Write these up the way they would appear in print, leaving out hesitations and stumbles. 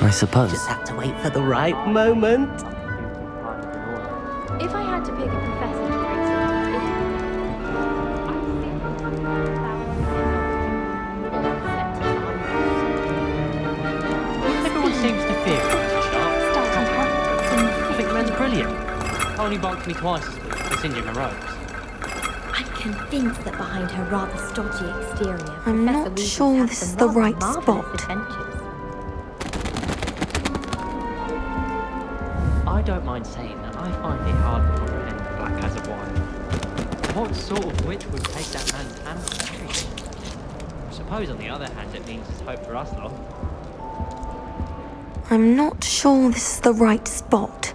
I suppose. Just have to wait for the right moment. If I had to pick a professor to race Everyone seems to fear Professor Sharp. I think the man's brilliant. Only bulked me twice as big. It's Indian robes. I'm convinced that behind her rather stodgy exterior, I'm Professor not Weasley's sure had this some is the rather right marvellous spot. adventures. I don't mind saying that I find it hard to comprehend the black as of wine. What sort of witch would take that man's hand from marriage? I suppose on the other hand it means there's hope for us lot. I'm not sure this is the right spot.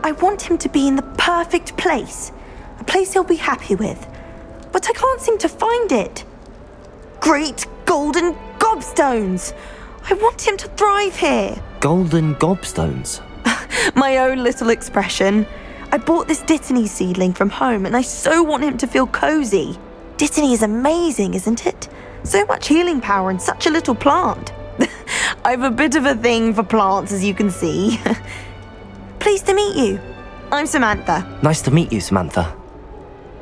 I want him to be in the perfect place. A place he'll be happy with. But I can't seem to find it. Great golden gobstones! I want him to thrive here. Golden gobstones. My own little expression. I bought this Dittany seedling from home and I so want him to feel cozy. Dittany is amazing, isn't it? So much healing power in such a little plant. I've a bit of a thing for plants, as you can see. Pleased to meet you. I'm Samantha. Nice to meet you, Samantha.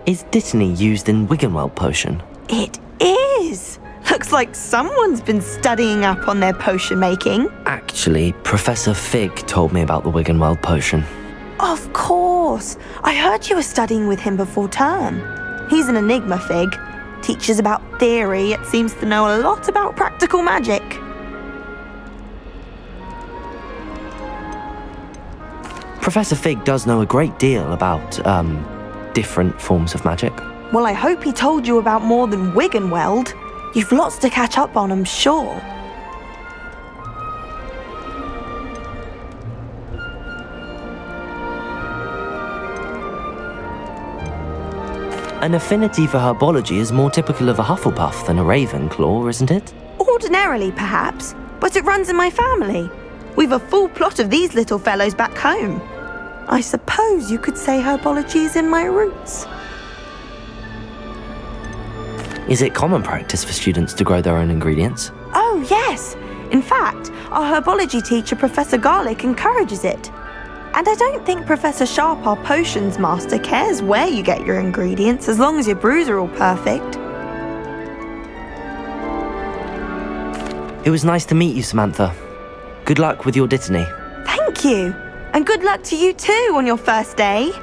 Is Dittany used in Wiggenweld potion? It is. Looks like someone's been studying up on their potion making. Actually, Professor Fig told me about the Wiggenweld potion. Of course. I heard you were studying with him before term. He's an enigma, Fig. Teaches about theory, yet seems to know a lot about practical magic. Professor Fig does know a great deal about, different forms of magic. Well, I hope he told you about more than Wiggenweld. You've lots to catch up on, I'm sure. An affinity for herbology is more typical of a Hufflepuff than a Ravenclaw, isn't it? Ordinarily, perhaps, but it runs in my family. We've a full plot of these little fellows back home. I suppose you could say herbology is in my roots. Is it common practice for students to grow their own ingredients? Oh, yes. In fact, our herbology teacher, Professor Garlick, encourages it. And I don't think Professor Sharp, our potions master, cares where you get your ingredients as long as your brews are all perfect. It was nice to meet you, Samantha. Good luck with your Dittany. Thank you. And good luck to you too on your first day.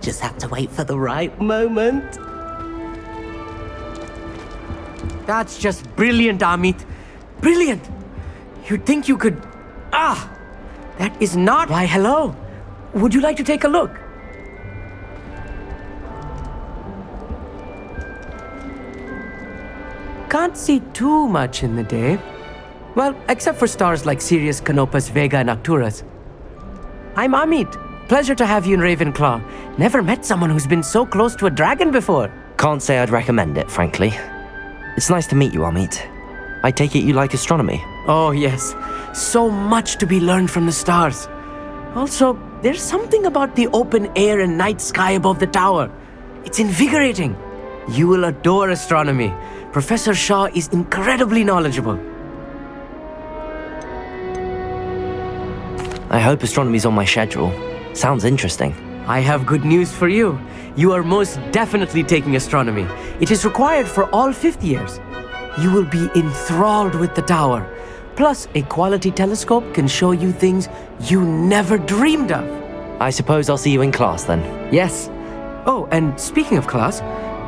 Just have to wait for the right moment. That's just brilliant, Amit. Brilliant! You'd think you could... That is not... Why, hello. Would you like to take a look? Can't see too much in the day. Well, except for stars like Sirius, Canopus, Vega, and Arcturus. I'm Amit. Pleasure to have you in Ravenclaw. Never met someone who's been so close to a dragon before. Can't say I'd recommend it, frankly. It's nice to meet you, Amit. I take it you like astronomy. Oh, yes. So much to be learned from the stars. Also, there's something about the open air and night sky above the tower. It's invigorating. You will adore astronomy. Professor Shaw is incredibly knowledgeable. I hope astronomy's on my schedule. Sounds interesting. I have good news for you. You are most definitely taking astronomy. It is required for all fifth years. You will be enthralled with the tower. Plus, a quality telescope can show you things you never dreamed of. I suppose I'll see you in class then. Yes. Oh, and speaking of class,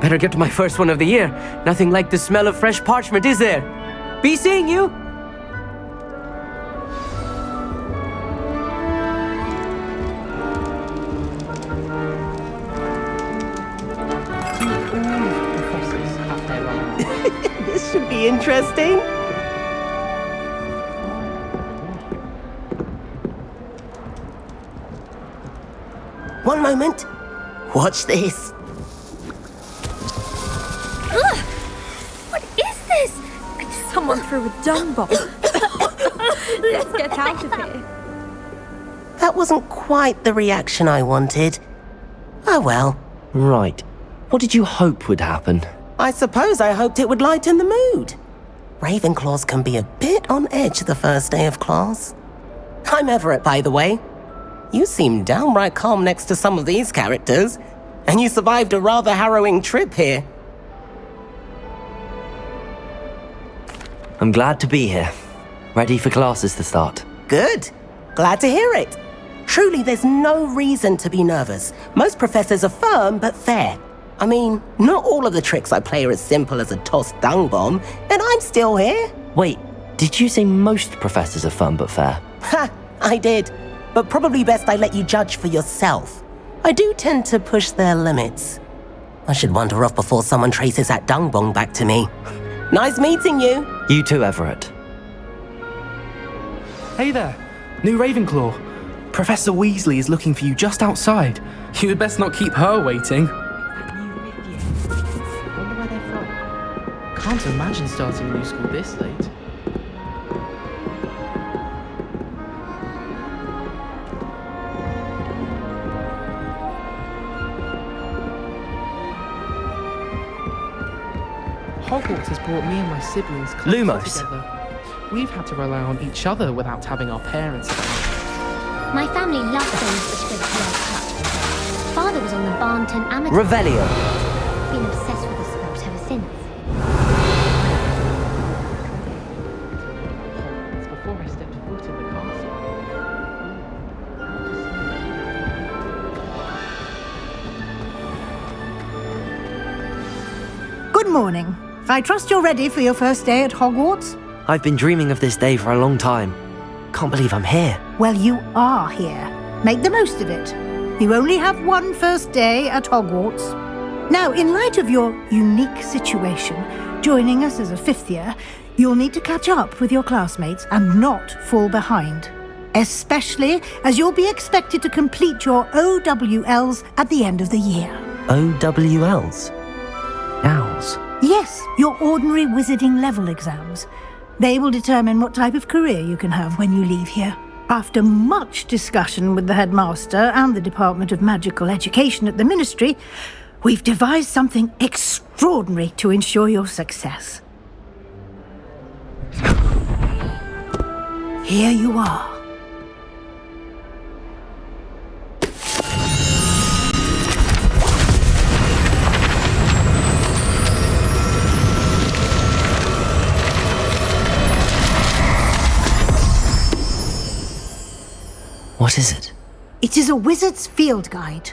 better get to my first one of the year. Nothing like the smell of fresh parchment, is there? Be seeing you! This should be interesting. One moment. Watch this. What is this? Someone threw a dung bomb. Let's get out of here. That wasn't quite the reaction I wanted. Oh well. Right. What did you hope would happen? I suppose I hoped it would lighten the mood. Ravenclaws can be a bit on edge the first day of class. I'm Everett, by the way. You seem downright calm next to some of these characters, and you survived a rather harrowing trip here. I'm glad to be here. Ready for classes to start. Good. Glad to hear it. Truly, there's no reason to be nervous. Most professors are firm but fair. I mean, not all of the tricks I play are as simple as a tossed dung bomb, and I'm still here. Wait, did you say most professors are fun but fair? Ha, I did. But probably best I let you judge for yourself. I do tend to push their limits. I should wander off before someone traces that dung bomb back to me. Nice meeting you. You too, Everett. Hey there, new Ravenclaw. Professor Weasley is looking for you just outside. You had best not keep her waiting. That new Rivian. Wonder where they're from. Can't imagine starting a new school this late. Hogwarts has brought me and my siblings closer Lumos. together. We've had to rely on each other without having our parents around. My family loved going to the Spring Club. Father was on the Barnton Amateur. Revelio. Been obsessed with the sport ever since. It's before I stepped foot in the castle. Good morning. I trust you're ready for your first day at Hogwarts? I've been dreaming of this day for a long time. Can't believe I'm here. Well, you are here. Make the most of it. You only have one first day at Hogwarts. Now, in light of your unique situation, joining us as a fifth year, you'll need to catch up with your classmates and not fall behind. Especially as you'll be expected to complete your OWLs at the end of the year. OWLs? Owls. Yes, your ordinary wizarding level exams. They will determine what type of career you can have when you leave here. After much discussion with the headmaster and the Department of Magical Education at the Ministry, we've devised something extraordinary to ensure your success. Here you are. What is it? It is a wizard's field guide.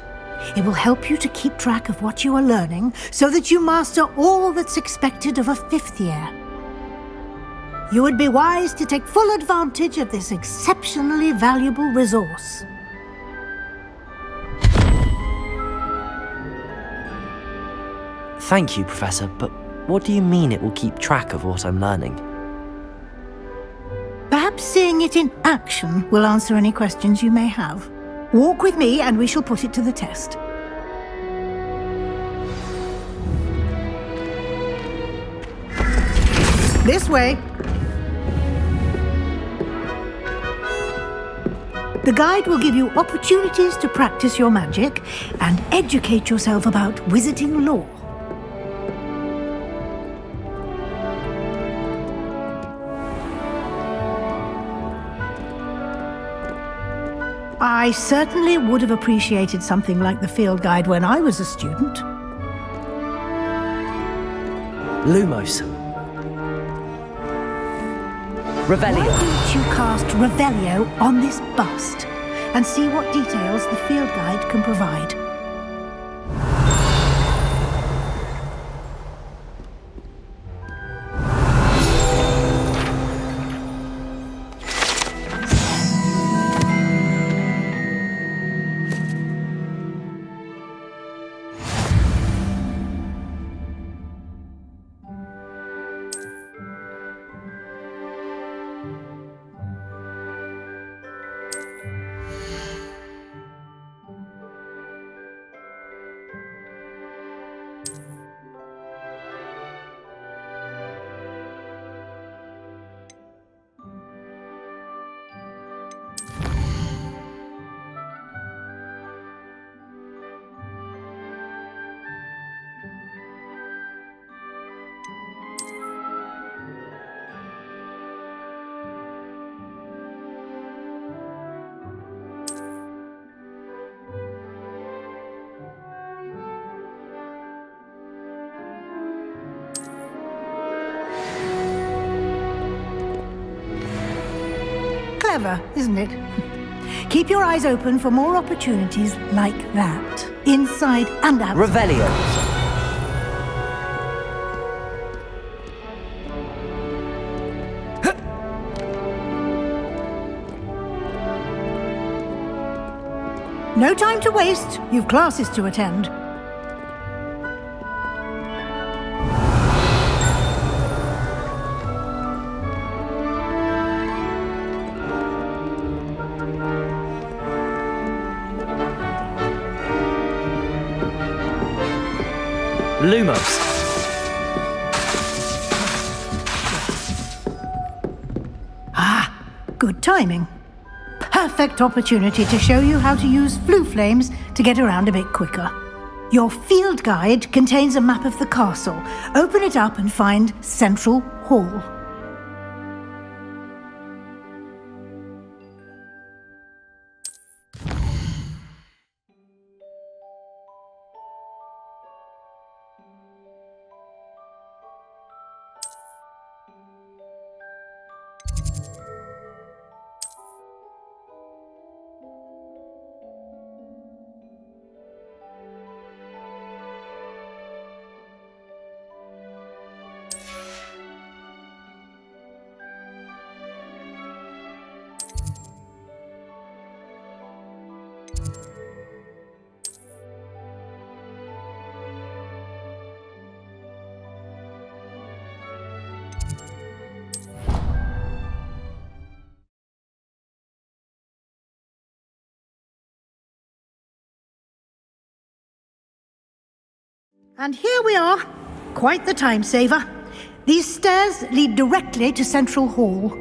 It will help you to keep track of what you are learning so that you master all that's expected of a fifth year. You would be wise to take full advantage of this exceptionally valuable resource. Thank you, Professor, but what do you mean it will keep track of what I'm learning? Perhaps seeing it in action will answer any questions you may have. Walk with me and we shall put it to the test. This way. The guide will give you opportunities to practice your magic and educate yourself about wizarding lore. I certainly would have appreciated something like the field guide when I was a student. Lumos. Revelio. Why don't you cast Revelio on this bust and see what details the field guide can provide? Clever, isn't it? Keep your eyes open for more opportunities like that, inside and out. Revelio. No time to waste. You've classes to attend. Lumos. Good timing. Perfect opportunity to show you how to use flue flames to get around a bit quicker. Your field guide contains a map of the castle. Open it up and find Central Hall. And here we are. Quite the time saver. These stairs lead directly to Central Hall.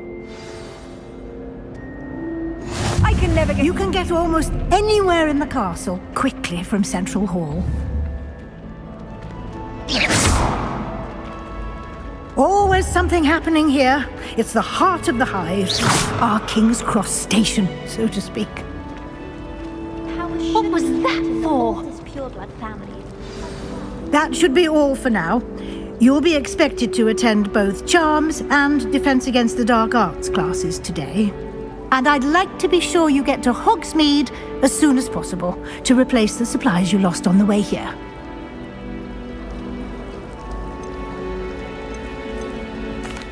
I can never get... You can get almost anywhere in the castle quickly from Central Hall. Always something happening here. It's the heart of the hive. Our King's Cross station, so to speak. What was that for? This pureblood family. That should be all for now. You'll be expected to attend both Charms and Defense Against the Dark Arts classes today. And I'd like to be sure you get to Hogsmeade as soon as possible to replace the supplies you lost on the way here.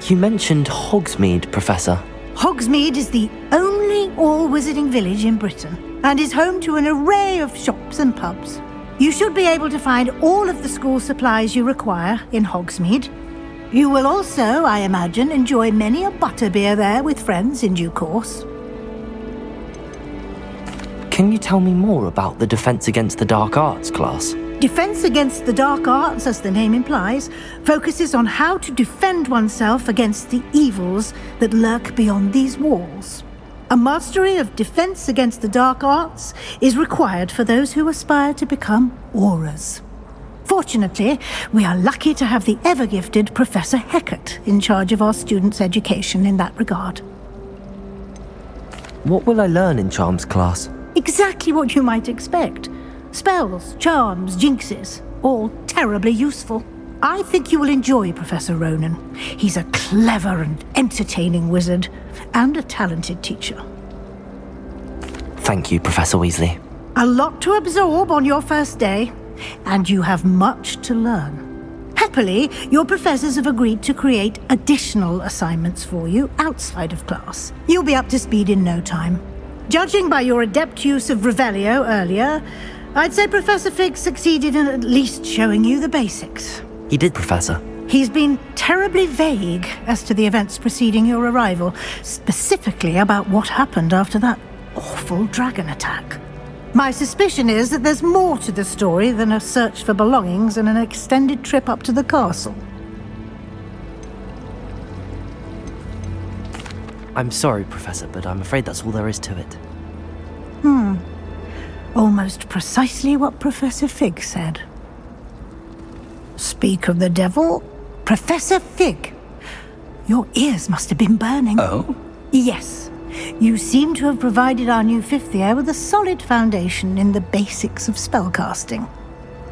You mentioned Hogsmeade, Professor. Hogsmeade is the only all-wizarding village in Britain and is home to an array of shops and pubs. You should be able to find all of the school supplies you require in Hogsmeade. You will also, I imagine, enjoy many a butterbeer there with friends in due course. Can you tell me more about the Defense Against the Dark Arts class? Defense Against the Dark Arts, as the name implies, focuses on how to defend oneself against the evils that lurk beyond these walls. A mastery of Defense Against the Dark Arts is required for those who aspire to become Aurors. Fortunately, we are lucky to have the ever-gifted Professor Hecat in charge of our students' education in that regard. What will I learn in Charms class? Exactly what you might expect. Spells, charms, jinxes, all terribly useful. I think you will enjoy Professor Ronan. He's a clever and entertaining wizard, and a talented teacher. Thank you, Professor Weasley. A lot to absorb on your first day, and you have much to learn. Happily, your professors have agreed to create additional assignments for you outside of class. You'll be up to speed in no time. Judging by your adept use of Revelio earlier, I'd say Professor Fig succeeded in at least showing you the basics. He did, Professor. He's been terribly vague as to the events preceding your arrival, specifically about what happened after that awful dragon attack. My suspicion is that there's more to the story than a search for belongings and an extended trip up to the castle. I'm sorry, Professor, but I'm afraid that's all there is to it. Almost precisely what Professor Fig said. Speak of the devil, Professor Fig. Your ears must have been burning. Oh? Yes. You seem to have provided our new fifth year with a solid foundation in the basics of spellcasting.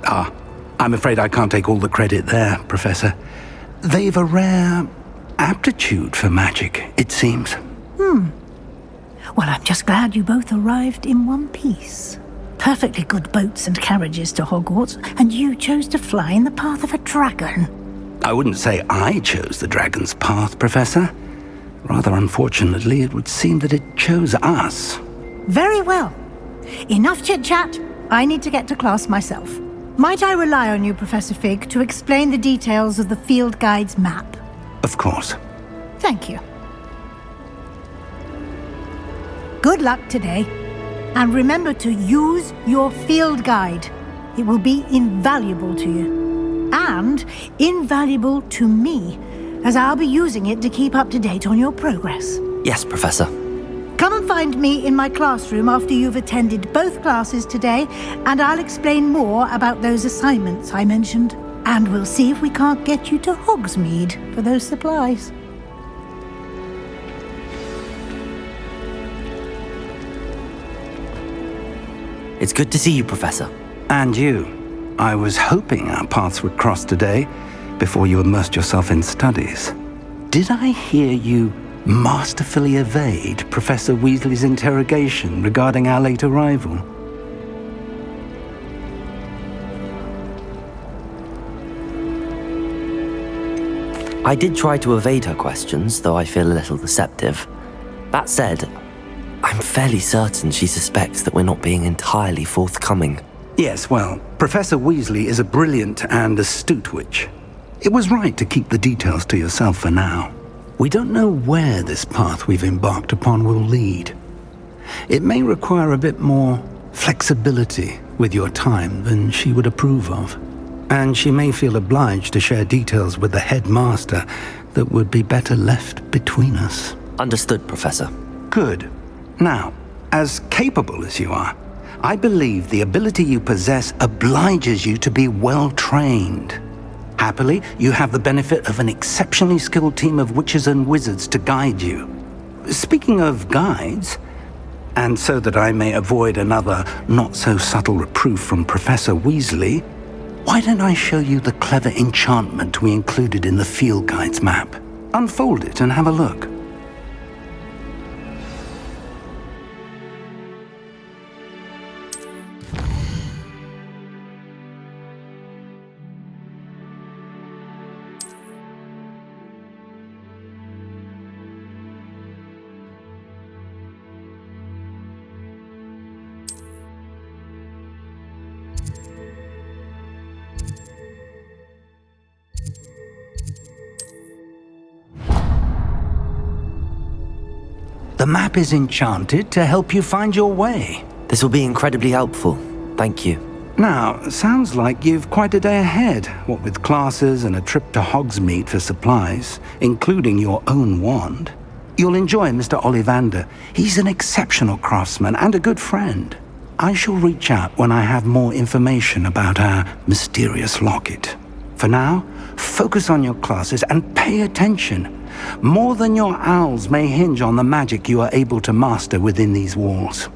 I'm afraid I can't take all the credit there, Professor. They've a rare aptitude for magic, it seems. Well, I'm just glad you both arrived in one piece. Perfectly good boats and carriages to Hogwarts, and you chose to fly in the path of a dragon. I wouldn't say I chose the dragon's path, Professor. Rather unfortunately, it would seem that it chose us. Very well. Enough chit-chat. I need to get to class myself. Might I rely on you, Professor Fig, to explain the details of the field guide's map? Of course. Thank you. Good luck today. And remember to use your field guide. It will be invaluable to you. And invaluable to me, as I'll be using it to keep up to date on your progress. Yes, Professor. Come and find me in my classroom after you've attended both classes today, and I'll explain more about those assignments I mentioned. And we'll see if we can't get you to Hogsmeade for those supplies. It's good to see you, Professor. And you. I was hoping our paths would cross today, before you immersed yourself in studies. Did I hear you masterfully evade Professor Weasley's interrogation regarding our late arrival? I did try to evade her questions, though I feel a little deceptive. That said, I'm fairly certain she suspects that we're not being entirely forthcoming. Yes, well, Professor Weasley is a brilliant and astute witch. It was right to keep the details to yourself for now. We don't know where this path we've embarked upon will lead. It may require a bit more flexibility with your time than she would approve of. And she may feel obliged to share details with the headmaster that would be better left between us. Understood, Professor. Good. Now, as capable as you are, I believe the ability you possess obliges you to be well trained. Happily, you have the benefit of an exceptionally skilled team of witches and wizards to guide you. Speaking of guides, and so that I may avoid another not-so-subtle reproof from Professor Weasley, why don't I show you the clever enchantment we included in the field guide's map? Unfold it and have a look. The map is enchanted to help you find your way. This will be incredibly helpful. Thank you. Now, sounds like you've quite a day ahead, what with classes and a trip to Hogsmeade for supplies, including your own wand. You'll enjoy Mr. Ollivander. He's an exceptional craftsman and a good friend. I shall reach out when I have more information about our mysterious locket. For now, focus on your classes and pay attention. More than your owls may hinge on the magic you are able to master within these walls.